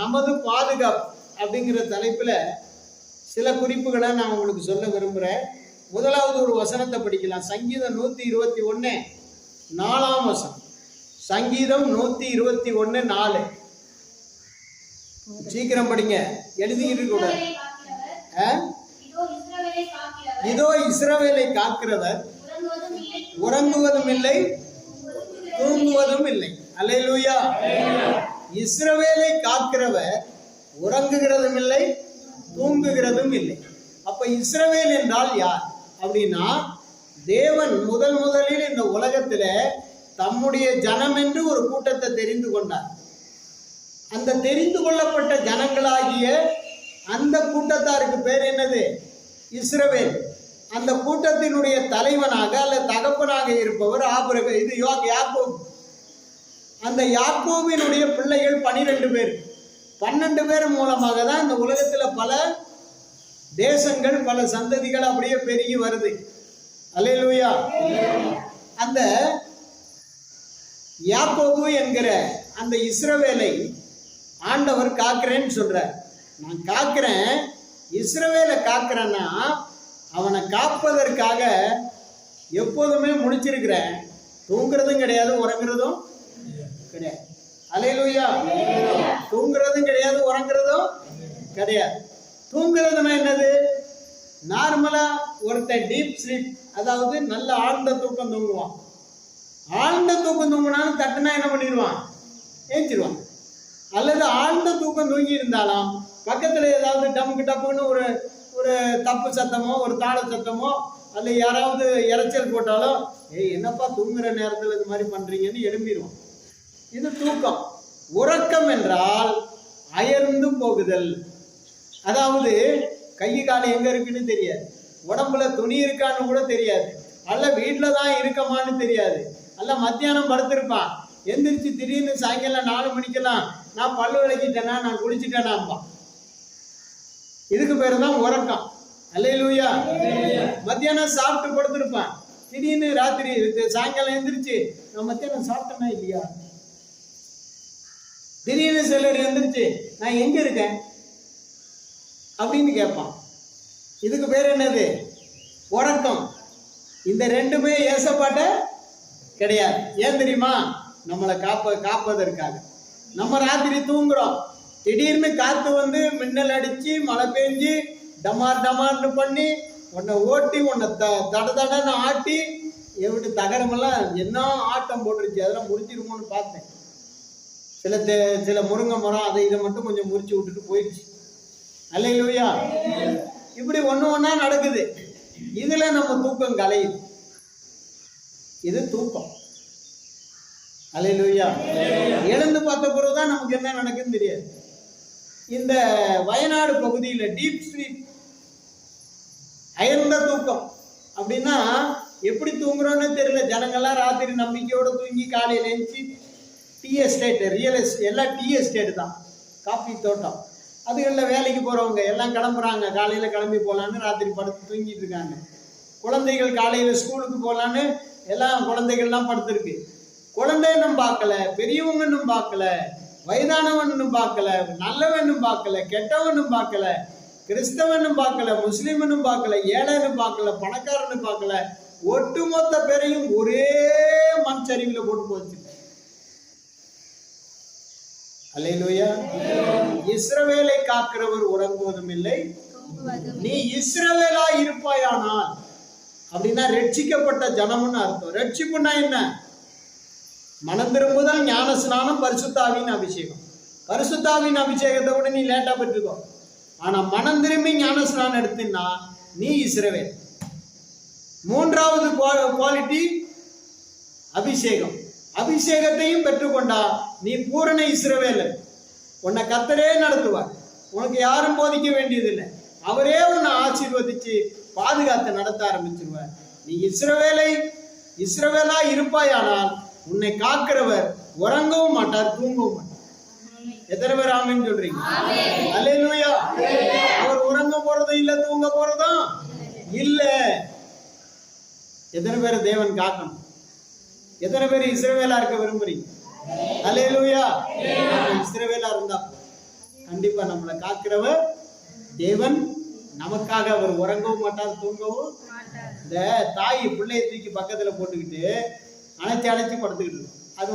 நமது பாதுகாப்பு அப்படிங்கிற தலைப்புல சில குறிப்புகளை நான் உங்களுக்கு சொல்ல விரும்புகிறேன். முதலாவது ஒரு வசனத்தை படிக்கலாம். சங்கீதம் 121 4ஆம் வசனம். சங்கீதம் 121 4. சீக்கிரம் படிங்க, எழுதிக்கிட்டு கூட. இதோ இஸ்ரவேலை காக்கிறவர் உறங்குவதும் இல்லை தூங்குவதும் இல்லை. அல்லேலூயா. இஸ்ரவேலை காக்கிறவர் உறங்குகிறதும் இல்லை தூங்குகிறதும் இல்லை. அப்ப இஸ்ரவேல் என்றால் யார் அப்படின்னா, தேவன் முதலில் இந்த உலகத்துல தம்முடைய ஜனம் என்று ஒரு கூட்டத்தை தெரிந்து கொண்டார். அந்த தெரிந்து கொள்ளப்பட்ட ஜனங்களாகிய அந்த கூட்டத்தாருக்கு பேர் என்னது? இஸ்ரவேல். அந்த கூட்டத்தினுடைய தலைவனாக அல்ல தகப்பனாக இருப்பவர் யாக்கோபு. அந்த யாக்கோபினுடைய பிள்ளைகள் 12 பேர். 12 பேர் மூலமாக தான் இந்த உலகத்துல பல தேசங்கள் பல சந்ததிகள் அப்படியே பெருகி வருது. அல்லேலூயா. அந்த யாக்கோபு என்கிற அந்த இஸ்ரவேலை ஆண்டவர் காக்கிறேன்னு சொல்றார். நான் காக்கிறேன், இஸ்ரவேலை காக்கிறேன்னா அவனை காப்பதற்காக எப்போதுமே முழிச்சிருக்கிறேன். தூங்குறதும் கிடையாது, உறங்குறதும் கிடையாது. அல்லேலூயா. தூங்குறதும் கிடையாது, உறங்குறதும் கிடையாது. தூங்குறதுன்னா என்னது? நார்மலா ஒருத்தன் டீப் ஸ்லீப், அதாவது நல்ல ஆழ்ந்த தூக்கம் தூங்குவான். ஆழ்ந்த தூக்கம் தூங்கினாலும் தட்டுனா என்ன பண்ணிடுவான்? ஏஞ்சிடுவான். அல்லது ஆழ்ந்த தூக்கம் தூங்கி இருந்தாலும் பக்கத்துல ஏதாவது டம்க்கு டப்புன்னு ஒரு ஒரு தப்பு சத்தமோ ஒரு தாள சத்தமோ அல்ல யாராவது இறைச்சல் போட்டாலும், என்னப்பா தூங்குற நேரத்தில் இது மாதிரி பண்றீங்கன்னு எழும்பிடுவான். இது தூக்கம். உறக்கம் என்றால் அயர்ந்து போகுதல். அதாவது கை கால் எங்க இருக்குன்னு தெரியாது, உடம்புல துணி இருக்கான்னு கூட தெரியாது, அல்ல வீட்டில தான் இருக்கமான்னு தெரியாது, அல்ல மத்தியானம் படுத்திருப்பான், எந்திரிச்சு திடீர்னு சாயங்காலம் 4 மணிக்கெல்லாம் நான் பல்லு விளக்கிட்டேனா நான் குளிச்சுட்டேனாம்பா. இதுக்கு பேரு தான் உறக்கம். அல்லேலூயா. மத்தியானம் சாப்பிட்டு படுத்திருப்பான், திடீர்னு ராத்திரி சாயங்காலம் எந்திரிச்சு நான் மத்தியானம் சாப்பிட்டேனா இல்லையா, திடீர்னு சிலர் எந்திரிச்சு நான் எங்க இருக்கேன் அப்படின்னு கேட்பான். இதுக்கு பேர் என்னது? உறக்கம். இந்த ரெண்டுமே ஏசப்பாட்ட கிடையாது. ஏன் தெரியுமா? நம்மளை காப்பதற்காக. நம்ம ராத்திரி தூங்குறோம், திடீர்னு காத்து வந்து மின்னல் அடிச்சு மழை பெஞ்சு டமார் டமார்னு பண்ணி உன்னை ஓட்டி உன்னை தடன்னு ஆட்டி எப்படி தகரமெல்லாம் என்ன ஆட்டம் போட்டுருச்சு, அதெல்லாம் முறிஞ்சிருமோன்னு பார்த்தேன். சில முருங்கை மரம் அதை இதை மட்டும் கொஞ்சம் முறிச்சு விட்டுட்டு போயிடுச்சு. அல்லேலூயா. இப்படி ஒண்ணா நடக்குது. இதுல நம்ம தூக்கம் கலையுது. இது தூக்கம். அல்லேலூயா. எழுந்து பார்த்த பிறகுதான் நமக்கு என்ன நடக்குன்னு தெரியாது. இந்த வயநாடு பகுதியில டீப் ஸ்லீப், அயர்ந்த தூக்கம் அப்படின்னா எப்படி தூங்குறோன்னு தெரியல. ஜனங்கள்லாம் ராத்திரி நம்பிக்கையோட தூங்கி காலையில எழுந்துச்சு டீ எஸ்டேட், எல்லாம் டீ எஸ்டேட் தான், காஃபி தோட்டம், அதுகளில் வேலைக்கு போகிறவங்க எல்லாம் கிளம்புறாங்க. காலையில் கிளம்பி போகலான்னு ராத்திரி படுத்து தூங்கிட்டு இருக்காங்க. குழந்தைகள் காலையில் ஸ்கூலுக்கு போகலான்னு எல்லாம் குழந்தைகள்லாம் படுத்துருக்கு. குழந்தைன்னும் பார்க்கல, பெரியவங்கன்னும் பார்க்கல, வயதானவனும் பார்க்கல, நல்லவனும் பார்க்கல, கெட்டவனும் பார்க்கல, கிறிஸ்தவனும் பார்க்கல, முஸ்லீமனும் பார்க்கல, ஏழைன்னு பார்க்கல, பணக்காரன்னு பார்க்கல, ஒட்டுமொத்த பேரையும் ஒரே மண் சரிவில் போட்டு போச்சு. அல்லேலூயா. இஸ்ரவேலை காக்கிறவர் உறங்குவதும் இல்லை. நீ இஸ்ரவேலா இருப்பாயானால் அப்படின்னா ரட்சிக்கப்பட்ட ஜனம்னு அர்த்தம். ரட்சிப்புன்னா என்ன? மனம் திரும்புதல், ஞான ஸ்நானம், பரிசுத்தாவின் அபிஷேகம். பரிசுத்தாவின் அபிஷேகத்தை கூட நீ லேட்டா பெற்றுக்கோ. ஆனா மனம் திரும்பி ஞான ஸ்நானம் எடுத்துன்னா நீ இஸ்ரவேல். மூன்றாவது குவாலிட்டி அபிஷேகம். அபிஷேகத்தையும் பெற்றுக்கொண்டா நீ பூரண இஸ்ரவேல். உன்னை கர்த்தரே நடத்துவார். உனக்கு யாரும் போதிக்க வேண்டியதில்லை. அவரே உன்னை ஆசீர்வதிச்சு பாதுகாத்து நடத்த ஆரம்பிச்சிருவார். நீ இஸ்ரவேலா இருப்பாயானால் உன்னை காக்கிறவர் உறங்கவும் மாட்டார், தூங்கவும் மாட்டார். எத்தனை பேர் ஆமென் சொல்றீங்க? அல்லேலூயா. அவர் உறங்க போறதும் இல்ல, தூங்க போறதும் இல்ல. எத்தனை பேர் தேவன் காக்கணும்? எத்தனை பேர் இஸ்ரவேலா இருக்க விரும்புறீங்க? அல்லேலூயா. இஸ்ரவேலா இருந்தா கண்டிப்பா நம்மளை காக்கிறவர் தேவன். நமக்காக அவர் உறங்கவும் மாட்டார், தூங்கவும். இந்த தாய் பிள்ளையை தூக்கி பக்கத்துல போட்டுக்கிட்டு அணைச்சி அணைச்சி படுத்துக்கிட்டு இருக்கும். அது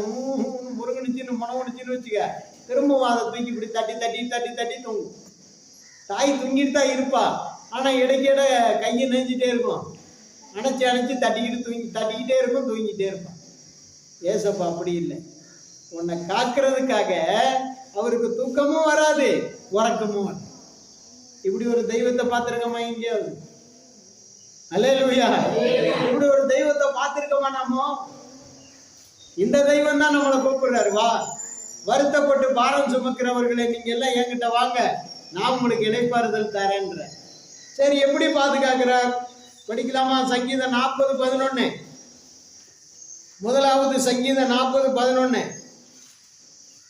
முருகனுச்சின்னு முனவனுச்சின்னு வச்சுக்க, திரும்பவும் அதை தூக்கி இப்படி தட்டி தட்டி தட்டி தட்டி தூங்கும். தாய் தூங்கிட்டு தான் இருப்பா, ஆனா இடைக்கிட கையை நெஞ்சிட்டே இருக்கும், அணைச்சி அணைச்சி தட்டிக்கிட்டே இருக்கும், தூங்கிட்டே இருப்பான். ஏசப்பா அப்படி இல்லை. உன்னை காக்கிறதுக்காக அவருக்கு தூக்கமும் வராது, உறக்கமும் வராது. இப்படி ஒரு தெய்வத்தை பார்த்திருக்கோமா எங்கேயாவது? அல்லேலூயா. இப்படி ஒரு தெய்வத்தை பார்த்திருக்கோமா நாமோ? இந்த தெய்வம் தான் நம்மளை கூப்பிடுறாரு, வா வருத்தப்பட்டு பாரம் சுமக்கிறவர்களை நீங்க எல்லாம் என்கிட்ட வாங்க, நான் உங்களுக்கு இளைப்பாறுதல் தரேன்ற. சரி, எப்படி பாதுகாக்கிறார் படிக்கலாமா? சங்கீதம் 40:11. முதலாவது சங்கீதம் 40:11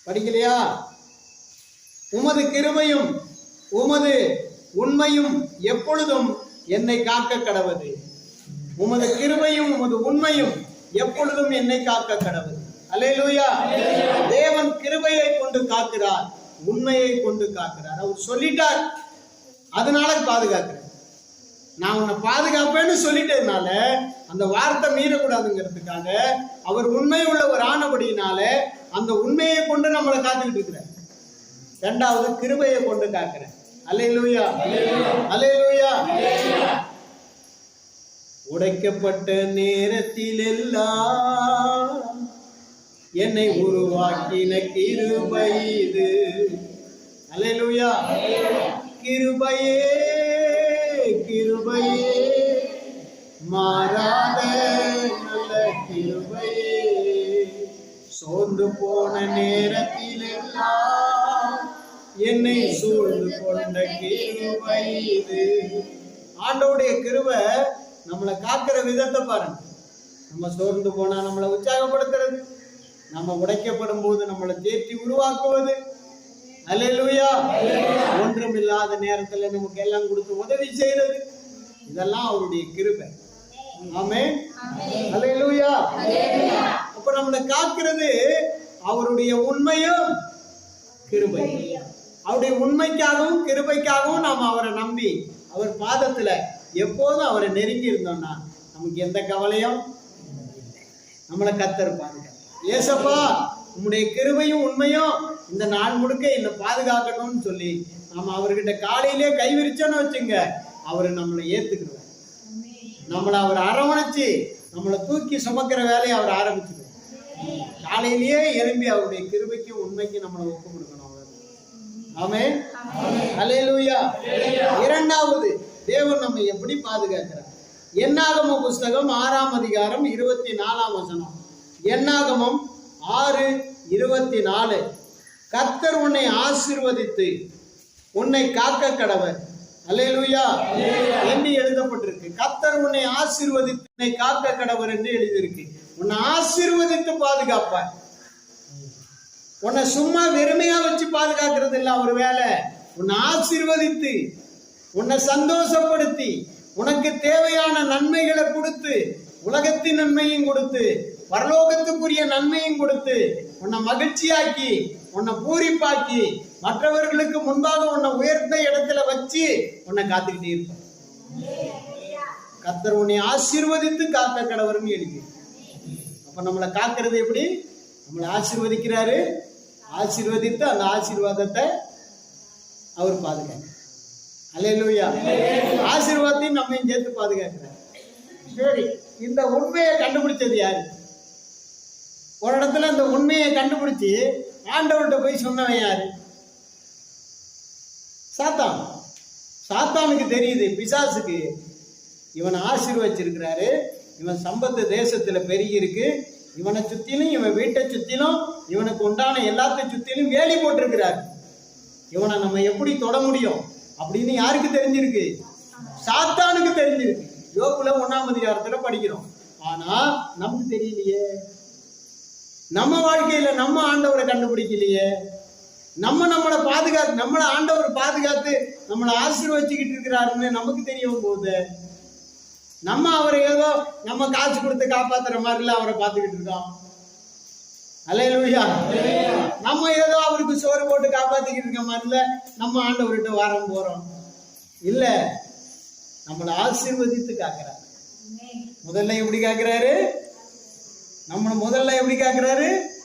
படிக்கலையா? உமது கிருபையும் உமது உண்மையும் எப்பொழுதும் என்னை காக்க கடவது. உமது கிருபையும் உமது உண்மையும் எப்பொழுதும் என்னை காக்க கடவது. அல்லேலூயா. தேவன் கிருபையை கொண்டு காக்கிறார், உண்மையை கொண்டு காக்கிறார். அவர் சொல்லிட்டார், அதனால பாதுகாக்கிறார். நான் உன்னை பாதுகாப்பேன்னு சொல்லிட்டதுனால அந்த வார்த்தை மீறக்கூடாதுங்கிறதுக்காக அவர் உண்மை உள்ளவர் ஆனபடியினால அந்த உண்மையை கொண்டு நம்மளை காத்துக்கிட்டு இருக்கிறார். இரண்டாவது கிருபையை கொண்டு காக்கிறார். அல்லேலூயா, அல்லேலூயா. உடைக்கப்பட்ட நேரத்தில் எல்லாம் என்னை உருவாக்கின கிருபை இது. அல்லேலூயா. கிருபையே கிருபையே மாறாத நல்ல கிருபையே, சோர்ந்து போன நேரத்தில் எல்லாம் என்னை சூழ்ந்து கொண்ட கிருபை இது. ஆண்டவருடைய கிருபை நம்மளை காக்கிற விதத்தை பாருங்க. நம்ம சோர்ந்து போனா நம்மளை உற்சாகப்படுத்துறது, நம்ம உடைக்கப்படும் போது நம்மளை தேற்றி உருவாக்குவது. அல்லேலூயா. ஒன்றும் இல்லாத நேரத்துல நமக்கு எல்லாம் கொடுத்து உதவி செய்யறது, இதெல்லாம் அவருடைய கிருபை. ஆமென். அல்லேலூயா. அப்ப நம்மளை காக்கிறது அவருடைய உண்மையும் கிருபை. அவருடைய உண்மைக்காகவும் கிருபைக்காகவும் நாம் அவரை நம்பி அவர் பாதத்துல எப்போதும் அவரை நெருங்கி இருந்தோம்னா நமக்கு எந்த கவலையும் நம்மளை கத்தருப்பாங்க. ஏசப்பா, உம்முடைய கிருபையும் உண்மையும் இந்த நாள் முழுக்க என்னை பாதுகாக்கணும்னு சொல்லி நம்ம அவர்கிட்ட காலையிலே கை விரிச்சோன்னு வச்சுங்க, அவரை நம்மளை ஏத்துக்கிறார். நம்மளை அவர் அரவணைச்சு நம்மளை தூக்கி சுமக்கிற வேலையை அவர் ஆரம்பிச்சுக்கிறார். காலையிலேயே எழும்பி அவருடைய கிருபைக்கும் உண்மைக்கும் நம்மளை ஒப்பு கொடுக்கணும். ஆமென். அல்லேலூயா. இரண்டாவது, தேவன் நம்மை எப்படி பாதுகாக்கிறார்? என்னாகம புஸ்தகம் 6ஆம் அதிகாரம் 24ஆம் வசனம். என்னாகமம் 6:24. கர்த்தர் உன்னை ஆசீர்வதித்து உன்னை காக்க கடவர். அல்லேலூயா என்று எழுதப்பட்டிருக்கு. கர்த்தர் உன்னை ஆசீர்வதித்து உன்னை காக்க கடவர் என்று எழுதியிருக்கு. உன்னை ஆசீர்வதித்து பாதுகாப்பார். உன்னை சும்மா வெறுமையா வச்சு பாதுகாக்கிறது இல்லை அவர் வேலை. உன்னை ஆசீர்வதித்து உன்னை சந்தோஷப்படுத்தி உனக்கு தேவையான நன்மைகளை கொடுத்து, உலகத்தின் நன்மையும் கொடுத்து, பரலோகத்துக்குரிய நன்மையும் கொடுத்து, உன்னை மகிழ்ச்சியாக்கி, உன்னை பூரிப்பாக்கி, மற்றவர்களுக்கு முன்பாக உன்னை உயர்ந்த இடத்துல வச்சு உன்னை காத்துக்கிட்டே இருப்பார். கர்த்தர் உன்னை ஆசீர்வதித்து காக்க கடவர்னு எழுதி. அப்ப நம்மளை காக்கிறது எப்படி? நம்மளை ஆசீர்வதிக்கிறாரு, ஆசீர்வதித்து அந்த ஆசீர்வாதத்தை அவர் பாதுகாக்கிறார். அல்லேலூயா. ஆசீர்வாதத்தையும் நம்மையும் சேர்த்து பாதுகாக்கிறார். சரி, இந்த உண்மையை கண்டுபிடிச்சது யாரு? ஒரு இடத்துல இந்த உண்மையை கண்டுபிடிச்சு ஆண்டவர்கிட்ட போய் சொன்னவன் யாரு? சாத்தான். சாத்தானுக்கு தெரியுது, பிசாசுக்கு இவனை ஆசீர்வச்சிருக்கிறாரு, இவன் சம்பத்து தேசத்துல பெருகி இருக்கு, இவனை சுத்திலும் இவன் வீட்டை சுத்திலும் இவனுக்கு உண்டான எல்லாத்தையும் சுத்திலும் வேலி போட்டிருக்கிறார். இவனை நம்ம எப்படி தொட முடியும் அப்படின்னு யாருக்கு தெரிஞ்சிருக்கு? சாத்தானுக்கு தெரிஞ்சிருக்கு. யோபுல 1ஆம் அதிகாரத்துல படிக்கிறோம். ஆனா நமக்கு தெரியலையே. நம்ம வாழ்க்கையில நம்ம ஆண்டவரை கண்டுபிடிக்கலையே. நம்மளை பாதுகாத்து, நம்மளை ஆண்டவர் பாதுகாத்து நம்மளை ஆசீர்வச்சிக்கிட்டு இருக்கிறாருன்னு நமக்கு தெரியும் போது நம்ம அவரை ஏதோ நம்ம காசு கொடுத்து காப்பாத்துற மாதிரில அவரை பார்த்துக்கிட்டு இருக்கோம். அல்லேலூயா. நம்ம ஏதோ அவருக்கு சோறு போட்டு காப்பாத்திக்கிட்டு இருக்க மாதிரில நம்ம ஆண்டவர்கிட்ட வாரம் போறோம் இல்ல. நம்மளை ஆசீர்வதித்து காக்கிறாரு. முதல்ல எப்படி காக்கிறாரு? நம்மளை முதல்ல எப்படி காக்கிறாரு?